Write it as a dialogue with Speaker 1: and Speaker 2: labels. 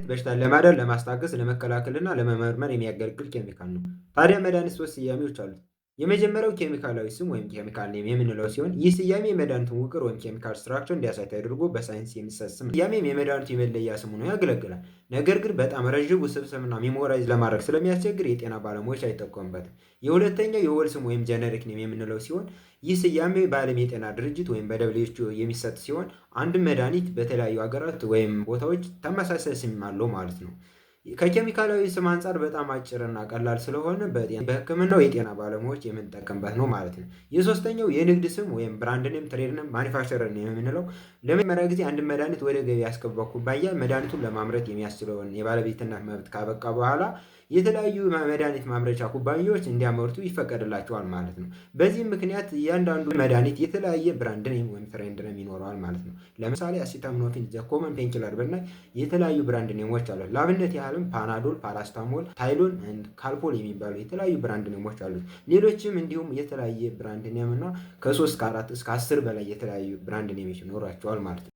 Speaker 1: መድኃኒት በሽታን ለማዳን፣ ለማስታገስ፣ ለመከላከልና ለመመርመር የሚያገለግል ኬሚካል ነው። ታዲያ መድኃኒት ሶስት ስያሜዎች አሉት። የመጀመሪያው ኬሚካላዊ ስም ወይም ኬሚካል ኔም የምንለው ሲሆን ይህ ስያሜ የመድኃኒቱን ውቅር ወይም ኬሚካል ስትራክቸር እንዲያሳይ ተደርጎ በሳይንስ የሚሰጥ ስም ነው። ስያሜም የመድኃኒቱ የመለያ ስም ሆኖ ያገለግላል። ነገር ግን በጣም ረዥም ውስብስብና ሚሞራይዝ ለማድረግ ስለሚያስቸግር የጤና ባለሙያዎች አይጠቀሙበትም። የሁለተኛው የወል ስም ወይም ጀነሪክ ኔም የምንለው ሲሆን ይህ ስያሜ በዓለም የጤና ድርጅት ወይም በደብሊውኤችኦ የሚሰጥ ሲሆን አንድ መድኃኒት በተለያዩ ሀገራት ወይም ቦታዎች ተመሳሳይ ስም አለው ማለት ነው። ከኬሚካላዊ ስም አንጻር በጣም አጭርና ቀላል ስለሆነ በሕክምናው የጤና ባለሙያዎች የምንጠቀምበት ነው ማለት ነው። የሶስተኛው የንግድ ስም ወይም ብራንድ ኔም፣ ትሬድ ኔም፣ ማኒፋክቸረር ኔም የምንለው ለመጀመሪያ ጊዜ አንድ መድኃኒት ወደ ገበያ ያስገባ ኩባንያ መድኃኒቱን ለማምረት የሚያስችለውን የባለቤትነት መብት ካበቃ በኋላ የተለያዩ መድኃኒት ማምረቻ ኩባንያዎች እንዲያመርቱ ይፈቀድላቸዋል ማለት ነው። በዚህም ምክንያት እያንዳንዱ መድኃኒት የተለያየ ብራንድ ኔም ወይም ትሬንድ ኔም ይኖረዋል ማለት ነው። ለምሳሌ አሲታሚኖፌን ዘ ኮመን ፔንኪለር ብናይ የተለያዩ ብራንድ ኔሞች አሉት። ለአብነት ያህልም ፓናዶል፣ ፓራስታሞል፣ ታይሎን፣ ካልፖል የሚባሉ የተለያዩ ብራንድ ኔሞች አሉት። ሌሎችም እንዲሁም የተለያየ ብራንድ ኔም እና ከ3 ከ4 እስከ 10 በላይ የተለያዩ ብራንድ ኔሞች ይኖራቸዋል ማለት ነው።